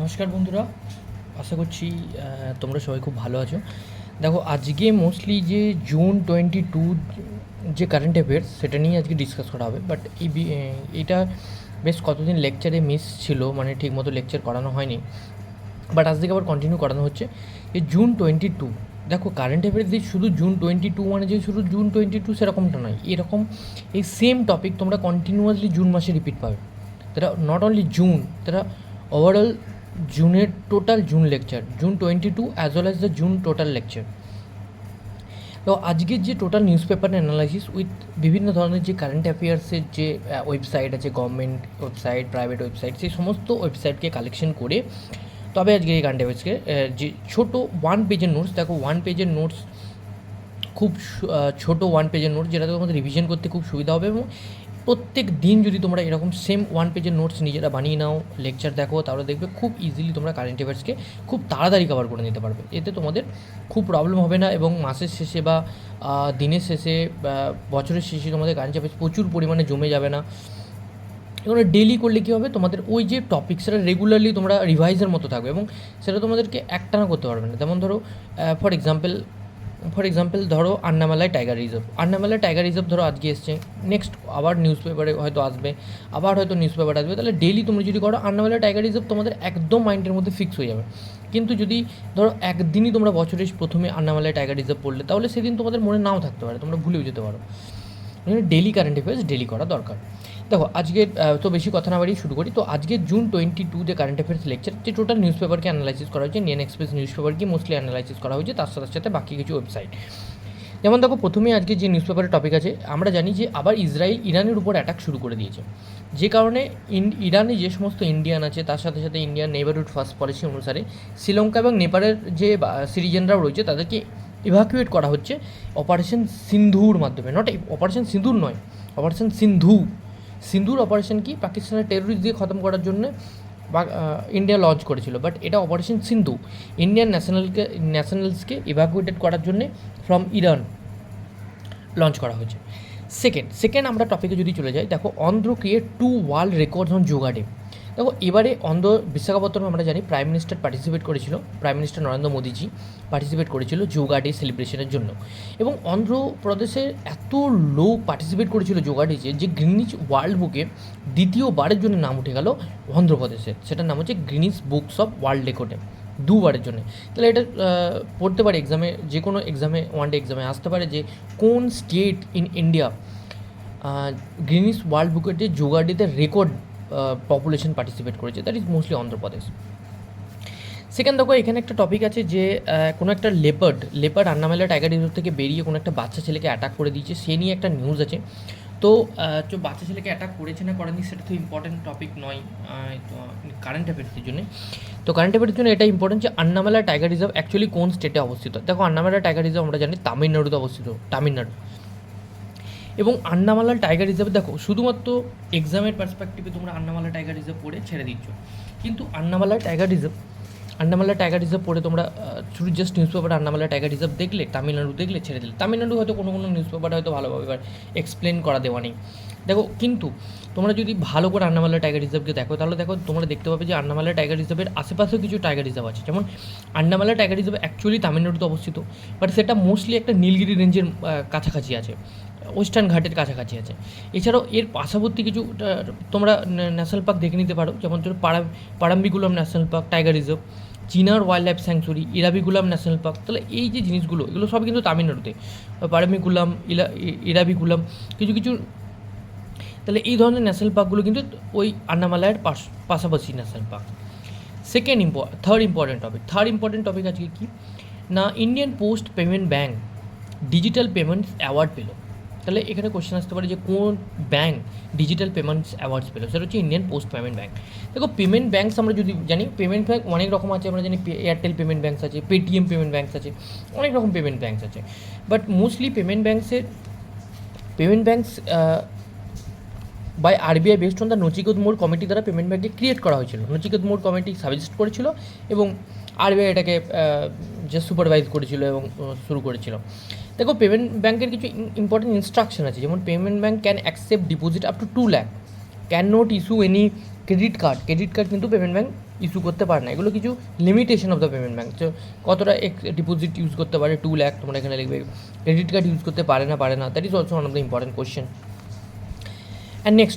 নমস্কার বন্ধুরা, আশা করছি তোমরা সবাই খুব ভালো আছো। দেখো, আজকে মোস্টলি যে জুন 22 যে কারেন্ট অ্যাফেয়ার্স সেটা নিয়ে আজকে ডিসকাস করা হবে। বাট এটা বেশ কতদিন লেকচারে মিস ছিল, মানে ঠিকমতো লেকচার করানো হয়নি। বাট আজ থেকে আবার কন্টিনিউ করানো হচ্ছে। এই জুন 22, দেখো কারেন্ট অ্যাফেয়ার্স দিয়ে শুধু জুন 22 মানে যে শুধু জুন 22 সেরকমটা নয়। এরকম এই সেম টপিক তোমরা কন্টিনিউয়াসলি জুন মাসে রিপিট পাবে। তারা নট অনলি জুন, তারা ওভারঅল জুনের total June lecture, June 22 as well as the June total lecture. তো আজকের যে total news paper analysis with বিভিন্ন ধরনের যে কারেন্ট অ্যাফেয়ার্সের যে ওয়েবসাইট আছে, গভর্নমেন্ট ওয়েবসাইট, প্রাইভেট ওয়েবসাইট, সেই সমস্ত ওয়েবসাইটকে কালেকশন করে তবে আজকে এই কারেন্ট অ্যাফেয়ার্সকে যে ছোটো 1 পেজের নোটস, দেখো 1 পেজের নোটস খুব ছোটো 1 পেজের নোটস, যেটা তোমাদের রিভিশন করতে খুব সুবিধা হবে। এবং প্রত্যেক দিন যদি তোমরা এরকম সেম 1 পেজের নোটস নিজেরা বানিয়ে নাও, লেকচার দেখো, তাহলে দেখবে খুব ইজিলি তোমরা কারেন্ট অ্যাফেয়ার্সকে খুব তাড়াতাড়ি কভার করে নিতে পারবে। এতে তোমাদের খুব প্রবলেম হবে না, এবং মাসের শেষে বা দিনের শেষে বা বছরের শেষে তোমাদের কারেন্ট অ্যাফেয়ার্স প্রচুর পরিমাণে জমে যাবে না। এগুলো ডেলি করলে কী হবে, তোমাদের ওই যে টপিক সেটা রেগুলারলি তোমরা রিভাইজের মতো থাকবে, এবং সেটা তোমাদেরকে একটানা করতে পারবে না। যেমন ধরো ফর এক্সাম্পল ধরো আন্নামালাই টাইগার রিজার্ভ ধরো আজকে এসছে, নেক্সট আবার নিউজ পেপারে হয়তো আসবে, আবার হয়তো নিউজ পেপারে আসবে। তাহলে ডেলি তুমি যদি করো আন্নামালাই টাইগার রিজার্ভ, তোমাদের একদম মাইন্ডের মধ্যে ফিক্স হয়ে যাবে। কিন্তু যদি ধরো একদিনই তোমরা বছরের প্রথমে আন্নামালাই টাইগার রিজার্ভ পড়লে, তাহলে সেদিন তোমাদের মনে নাও থাকতে পারে, তোমরা ভুলেও যেতে পারো। ডেলি কারেন্ট অ্যাফেয়ার্স ডেলি করা দরকার। দেখো আজকে তো বেশি কথা না বাড়িয়ে শুরু করি। তো আজকে জুন 22 যে কারেন্ট অ্যাফেয়ার্স লেকচার, যে টোটাল নিউজ পেপারকে অ্যানালাইসিস করা হয়েছে, ইন্ডিয়ান এক্সপ্রেস নিউজ পেপারকে মোস্টলি অ্যানালাইসিস করা হয়েছে, তার সাথে সাথে বাকি কিছু ওয়েবসাইট। যেমন দেখো, প্রথমেই আজকে যে নিউজ পেপারের টপিক আছে, আমরা জানি যে আবার ইসরায়েল ইরানের উপর অ্যাটাক শুরু করে দিয়েছে, যে কারণে ইরানে যে সমস্ত ইন্ডিয়ান আছে, তার সাথে সাথে ইন্ডিয়ান নেইবারহুড ফার্স্ট পলিসি অনুসারে শ্রীলঙ্কা এবং নেপালের যে সিটিজেনরাও রয়েছে তাদেরকে ইভাকুয়েট করা হচ্ছে অপারেশন সিন্ধুর মাধ্যমে। নট অপারেশন সিঁদুর নয়, অপারেশন সিন্ধুর অপারেশন কি পাকিস্তানের টেররিস্ট দিয়ে খতম করার জন্য ইন্ডিয়া লঞ্চ করেছিল, বাট এটা অপারেশন সিন্ধু, ইন্ডিয়ান ন্যাশনালসকে ইভাকুয়েটেড করার জন্যে ফ্রম ইরান লঞ্চ করা হয়েছে। সেকেন্ড আমরা টপিকে যদি চলে যাই, দেখো Andhra create 2 world records on yoga day. দেখো এবারে বিশাখাপত্তনম আমরা জানি প্রাইম মিনিস্টার পার্টিসিপেট করেছিল, প্রাইম মিনিস্টার নরেন্দ্র মোদীজি পার্টিসিপেট করেছিল যোগা ডে সেলিব্রেশনের জন্য। এবং অন্ধ্রপ্রদেশে এত লোক পার্টিসিপেট করেছিল যোগা ডেতে, যে গ্রিনিচ ওয়ার্ল্ড বুকে দ্বিতীয়বারের জন্য নাম উঠে গেল অন্ধ্রপ্রদেশের। সেটার নাম হচ্ছে গ্রিনিচ বুকস অফ ওয়ার্ল্ড রেকর্ডে, দুবারের জন্য। তাহলে এটা পড়তে পারে এক্সামে, যে কোনো এক্সামে, ওয়ান ডে এক্সামে আসতে পারে যে কোন state in India Guinness world বুকের যে যোগা ডেতে রেকর্ড পপুলেশন পার্টিসিপেট করেছে, that is mostly Andhra Pradesh. Second দেখো, এখানে একটা টপিক আছে যে কোনো একটা লেপার্ড আন্নামালাই টাইগার রিজার্ভ থেকে বেরিয়ে কোনো একটা বাচ্চা ছেলেকে অ্যাটাক করে দিয়েছে, সে নিয়ে একটা নিউজ আছে। তো বাচ্চা ছেলেকে অ্যাটাক করেছে না করেনি সেটা তো ইম্পর্টেন্ট টপিক নয়, তো কারেন্ট অ্যাফেয়ার্সের জন্য। তো কারেন্ট অ্যাফেয়ার্সের জন্য এটা ইম্পর্টেন্ট যে আন্নামালাই টাইগার রিজার্ভ অ্যাকচুয়ালি কোন স্টেটে অবস্থিত। দেখো আন্নামালাই টাইগার রিজার্ভ আমরা জানি তামিলনাড়ুতে অবস্থিত, তামিলনাড়ু। এবং আন্নামালাই টাইগার রিজার্ভ, দেখো শুধুমাত্র এক্সামের পার্সপেক্টিভে তোমরা আন্নামালাই টাইগার রিজার্ভ পড়ে ছেড়ে দিচ্ছ, কিন্তু আন্নামালাই টাইগার রিজার্ভ পড়ে তোমরা শুধু জাস্ট নিউজ পেপারে আন্নামালাই টাইগার রিজার্ভ দেখলে, তামিলনাড়ু দেখলে, ছেড়ে দিলে। তামিলনাড়ু হয়তো কোনো নিউজ পেপারে হয়তো ভালোভাবে এবার এক্সপ্লেন করা দেওয়া নেই। দেখো কিন্তু তোমরা যদি ভালো করে আন্নামালাই টাইগার রিজার্ভকে দেখো, তাহলে দেখো তোমরা দেখতে পাবে যে আন্নামালাই টাইগার রিজার্ভের আশেপাশেও কিছু টাইগার রিজার্ভ আছে। যেমন আন্নামালাই টাইগার রিজার্ভ অ্যাকচুয়ালি তামিলনাড়ুতে অবস্থিত, বাট সেটা মোস্টলি একটা নীলগিরি রেঞ্জের কাছাকাছি আছে, ওয়েস্টার্ন ঘাটের কাছাকাছি আছে। এছাড়াও এর পার্শ্ববর্তী কিছু তোমরা ন্যাশনাল পার্ক দেখে নিতে পারো, যেমন ধরো Parambikulam national park tiger reserve, Chinnar wildlife sanctuary, Eravikulam national park. তাহলে এই যে জিনিসগুলো, এগুলো সব কিন্তু তামিলনাড়ুতে, পারাম্বিকুলাম, ইরাভিকুলাম, কিছু। তাহলে এই ধরনের ন্যাশনাল পার্কগুলো কিন্তু ওই আন্নামালাইয়ের পাশাপাশি national park. Third important topic আজকে কি না, Indian post payment bank digital payments award পেল। তাহলে এখানে কোশ্চেন আসতে পারে যে কোন ব্যাঙ্ক ডিজিটাল পেমেন্টস অ্যাওয়ার্ডস পেল, সেটা হচ্ছে ইন্ডিয়ান পোস্ট পেমেন্ট ব্যাঙ্ক। দেখো পেমেন্ট ব্যাঙ্কস আমরা যদি জানি, পেমেন্ট ব্যাঙ্ক অনেক রকম আছে, আমরা জানি এয়ারটেল পেমেন্ট ব্যাঙ্কস আছে, পেটিএম পেমেন্ট ব্যাঙ্কস আছে, অনেক রকম পেমেন্ট ব্যাঙ্কস আছে। But mostly payment banks by RBI based on the Nachiket Mor committee দ্বারা পেমেন্ট ব্যাঙ্ককে ক্রিয়েট করা হয়েছিল। নচিকেত মোড় কমিটি সাজেস্ট করেছিল এবং আরবিআই এটাকে যে সুপারভাইজ করেছিল এবং শুরু করেছিল। দেখো পেমেন্ট ব্যাঙ্কের কিছু ইম্পর্টেন্ট ইনস্ট্রাকশন আছে, যেমন payment bank can accept deposit up to 2 lakh, can not issue any credit card কিন্তু পেমেন্ট ব্যাঙ্ক ইস্যু করতে পারে না, এগুলো কিছু limitation of the payment bank. তো কতটা ডিপোজিট ইউজ করতে পারে, 2 লাখ তোমরা এখানে লিখবে। ক্রেডিট কার্ড ইউজ করতে পারে না, that is also one of the important question. And next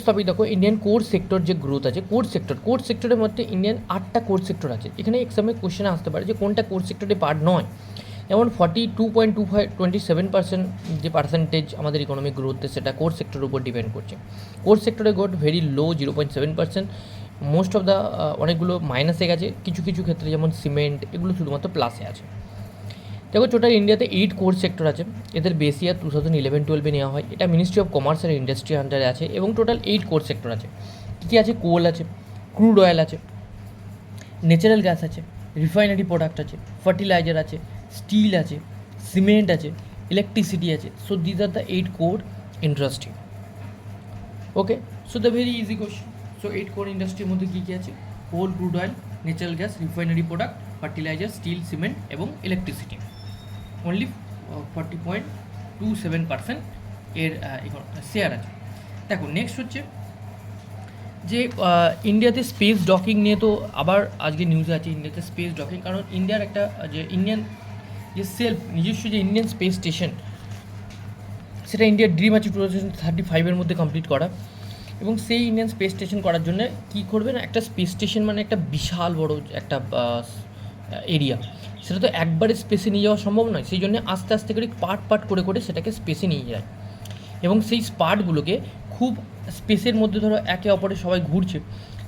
topic দেখো, ইন্ডিয়ান কোর সেক্টর যে গ্রোথ আছে, কোর সেক্টরের মধ্যে ইন্ডিয়ান 8টা কোর সেক্টর আছে। এখানে এক্সামে কোয়েশ্চেন আসতে পারে যে কোনটা কোর সেক্টরে পার্ট নয়। যেমন 42.27% যে পার্সেন্টেজ আমাদের ইকোনমিক গ্রোথে, সেটা কোর সেক্টরের উপর ডিপেন্ড করছে। কোর সেক্টরে growth very low, 0.7%। Most of the অনেকগুলো মাইনাসে গেছে, কিছু কিছু ক্ষেত্রে যেমন সিমেন্ট, এগুলো শুধুমাত্র প্লাসে আছে। দেখো টোটাল ইন্ডিয়াতে 8 কোর সেক্টর আছে, এদের বেস ইয়ার 2011-12 নেওয়া হয়। এটা ministry of commerce and industry আন্ডারে আছে, এবং টোটাল 8 কোর সেক্টর আছে। কী আছে? কোল আছে, ক্রুড অয়েল আছে, ন্যাচারাল গ্যাস আছে, রিফাইনারি প্রোডাক্ট আছে, ফার্টিলাইজার আছে, স্টিল আছে, সিমেন্ট আছে, ইলেকট্রিসিটি আছে। So these are the 8 core industry. Okay, so the very easy question. So 8 core ইন্ডাস্ট্রির মধ্যে কী কী আছে? Coal, crude oil, natural gas, refinery product, fertiliser, steel, cement এবং ইলেকট্রিসিটি। অনলি 40.27% এর শেয়ার আছে। দেখো নেক্সট হচ্ছে যে ইন্ডিয়াতে স্পেস ডকিং নিয়ে তো আবার আজকে নিউজে আছে, ইন্ডিয়াতে স্পেস ডকিং। কারণ ইন্ডিয়ার একটা যে ইন্ডিয়ান যে নিজস্ব যে ইন্ডিয়ান স্পেস স্টেশন, সেটা ইন্ডিয়ার ড্রিম আছে 2035-এর মধ্যে কমপ্লিট করা। এবং সেই ইন্ডিয়ান স্পেস স্টেশন করার জন্য কী করবে না, একটা স্পেস স্টেশন মানে একটা বিশাল বড় একটা এরিয়া, সেটা তো একবারে স্পেসে নিয়ে যাওয়া সম্ভব নয়। সেই জন্য আস্তে আস্তে করে পার্ট করে সেটাকে স্পেসে নিয়ে যায়। এবং সেই স্পার্টগুলোকে খুব স্পেসের মধ্যে ধরো একে অপরের সবাই ঘুরছে,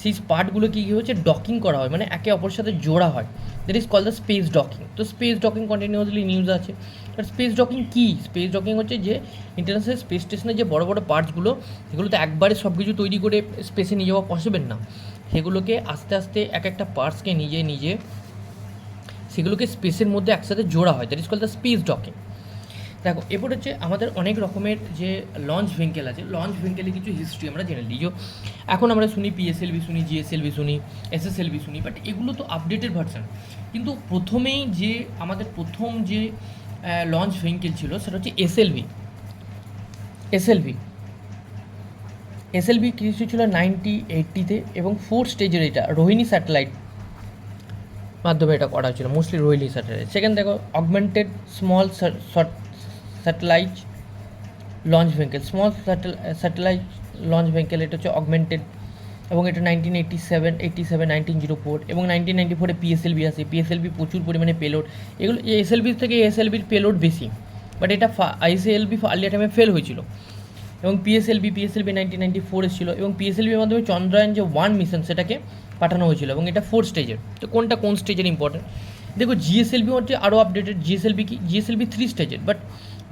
সেই স্পার্টগুলো কী হচ্ছে, ডকিং করা হয়, মানে একে অপরের সাথে জোড়া হয়। That is call the space docking. তো স্পেস ডকিং কন্টিনিউয়াসলি নিউজ আছে। আর স্পেস ডকিং কী? স্পেস ডকিং হচ্ছে যে ইন্টারন্যাশনাল স্পেস স্টেশনের যে বড় বড় পার্টসগুলো, সেগুলো তো একবারে সব কিছু তৈরি করে স্পেসে নিয়ে যাওয়া পসিবল না। সেগুলোকে আস্তে আস্তে এক একটা পার্টসকে নিজে সেগুলোকে স্পেসের মধ্যে একসাথে জোড়া হয়। That is call the space docking. দেখো এরপর হচ্ছে আমাদের অনেক রকমের যে লঞ্চ ভেহিকেল আছে, লঞ্চ ভেহিকেলের কিছু হিস্ট্রি আমরা জেনে নিই। এখন আমরা শুনি পিএসএলভি শুনি, জিএসএলভি শুনি, এসএসএলভি শুনি, বাট এগুলো তো আপডেটেড ভার্সন। কিন্তু প্রথমেই যে আমাদের প্রথম যে লঞ্চ ভেহিকেল ছিল, সেটা হচ্ছে এসএলভি কিছু ছিল 1980-তে, এবং 4 স্টেজের এটা রোহিণী স্যাটেলাইট মাধ্যমে এটা করা হয়েছিল, মোস্টলি রোহিণী স্যাটেলাইট। সেখানে দেখো augmented small satellite launch vehicle, satellite launch vehicle, এটা হচ্ছে অগমেন্টেড। এবং এটা 1987, 1904 এবং 1994-এ পিএসএলভি আসে। পিএসএলভি প্রচুর পরিমাণে পেলোড, এগুলো এসএলভির থেকে এসএলভির পেলোড বেশি, বাট এটা আইএসএলভি আর্লিয়ার টাইমে ফেল হয়েছিল। এবং পিএসএলভি 1994 এসেছিল, এবং পিএসএলভির মাধ্যমে চন্দ্রায়ন যে 1 মিশন, সেটাকে পাঠানো হয়েছিল, এবং এটা 4 স্টেজের। তো কোন স্টেজের ইম্পর্টেন্ট? দেখো জিএসএলভি হচ্ছে আরও আপডেটেড। জিএসএলভি 3 স্টেজের, বাট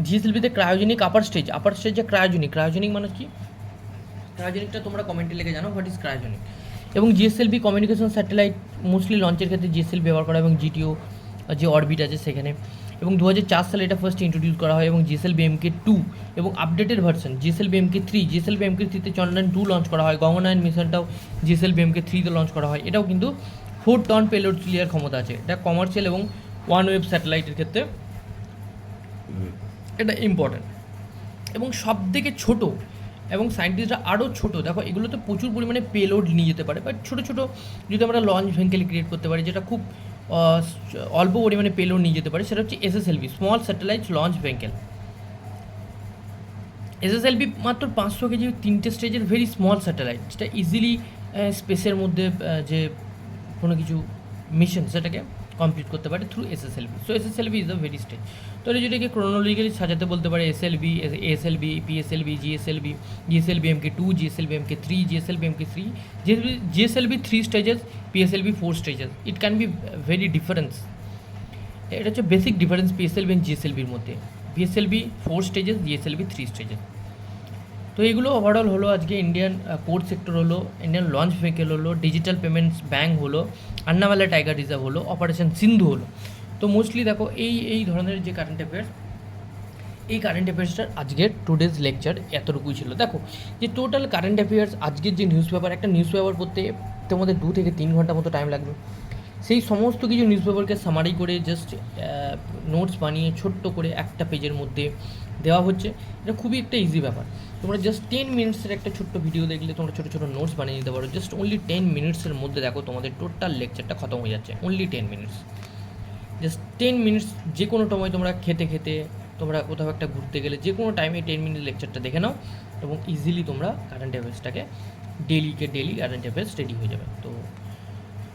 জিএসএলভিতে ক্রায়োজেনিক আপার স্টেজ যে ক্রায়োজেনিক মানে কি? ক্রায়োজেনিকটা তোমরা কমেন্টে লিখে জানো হোয়াট ইজ ক্রায়োজেনিক। এবং জিএসএলভি কমিউনিকেশন স্যাটেলাইট মোস্টলি লঞ্চের ক্ষেত্রে জিএসএলভি ব্যবহার করা, এবং জিটিও যে অরবিট আছে সেখানে। এবং 2004 সালে এটা ফার্স্ট ইন্ট্রোডিউস করা হয়। এবং জিএসএলভি MK2 এবং আপডেটেড ভার্সন জিএসএলভি MK3তে চন্দ্রায়ন 2 লঞ্চ করা হয়। গগনয়ান মিশনটাও জিএসএলভি MK3তে লঞ্চ করা হয়। এটাও কিন্তু 4 টন পেলোড ক্লিয়ার ক্ষমতা আছে। এটা কমার্শিয়াল এবং ওয়ান ওয়েব স্যাটেলাইটের ক্ষেত্রে এটা ইম্পর্ট্যান্ট। এবং সবথেকে ছোটো, এবং সায়েন্টিস্টরা আরও ছোটো, দেখো এগুলোতে প্রচুর পরিমাণে পেলোড নিয়ে যেতে পারে, বাট ছোটো যদি আমরা লঞ্চ ভেহিকেল ক্রিয়েট করতে পারি, যেটা খুব অল্প পরিমাণে পেলোড নিয়ে যেতে পারে, সেটা হচ্ছে এসএসএলভি, স্মল স্যাটেলাইট লঞ্চ ভেহিকেল। এসএসএলভি মাত্র 500 কেজি, 3টে স্টেজের ভেরি স্মল স্যাটেলাইট, যেটা ইজিলি স্পেসের মধ্যে যে কোনো কিছু মিশন সেটাকে কমপ্লিট করতে পারে through SSLV. So SSLV is the very stage. তো যেটাকে ক্রোনোলজিক্যালি সাজাতে বলতে পারে ASLV, PSLV, GSLV MK2, GSLV MK3, GSLV 3 stages, PSLV 4 stages. It can be very difference. এটা হচ্ছে বেসিক ডিফারেন্স পিএসএলভি অ্যান্ড জিএসএলভির মধ্যে। PSLV 4 stages, GSLV 3 stages. তো এগুলো ওভারঅল হলো আজকে ইন্ডিয়ান কোর সেক্টর হলো, ইন্ডিয়ান লঞ্চ ভেহিকেল হলো, ডিজিটাল পেমেন্টস ব্যাঙ্ক হলো, আন্নামালা টাইগার রিজার্ভ হলো, অপারেশন সিন্ধু হলো। তো মোস্টলি দেখো এই ধরনের যে কারেন্ট অ্যাফেয়ার্সটার আজকের টুডেজ লেকচার এতটুকুই ছিল। দেখো যে টোটাল কারেন্ট অ্যাফেয়ার্স আজকের যে নিউজ পেপার, একটা নিউজ পেপার পড়তে তোমাদের 2 থেকে 3 ঘন্টা মতো টাইম লাগবে। সেই সমস্ত কিছু নিউজ পেপারকে সামারি করে জাস্ট নোটস বানিয়ে ছোট্ট করে একটা পেজের মধ্যে দেওয়া হচ্ছে। এটা খুবই একটা ইজি ব্যাপার। তোমরা জাস্ট 10 মিনিটসের একটা ছোট্ট ভিডিও দেখলে তোমরা ছোটো ছোটো নোটস বানিয়ে নিতে পারো। জাস্ট অনলি 10 মিনিটসের মধ্যে দেখো তোমাদের টোটাল লেকচারটা খতম হয়ে যাচ্ছে, অনলি 10 মিনিটস। জাস্ট 10 মিনিটস, যে কোনো সময় তোমরা খেতে খেতে, তোমরা কোথাও একটা ঘুরতে গেলে, যে কোনো টাইমে 10 মিনিট লেকচারটা দেখে নাও এবং ইজিলি তোমরা কারেন্ট অ্যাফেয়ার্সটাকে ডেলি কারেন্ট অ্যাফেয়ার্স রেডি হয়ে যাবে। তো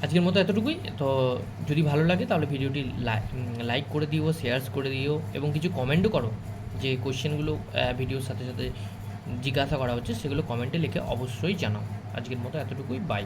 আজকের মতো এতটুকুই। তো যদি ভালো লাগে তাহলে ভিডিওটি লাইক করে দিও, শেয়ার করে দিও এবং কিছু কমেন্টও করো। যে কোয়েশ্চেনগুলো ভিডিওর সাথে সাথে জিজ্ঞাসা করা হচ্ছে সেগুলো কমেন্টে লিখে অবশ্যই জানাও। আজকের মতো এতটুকুই, বাই।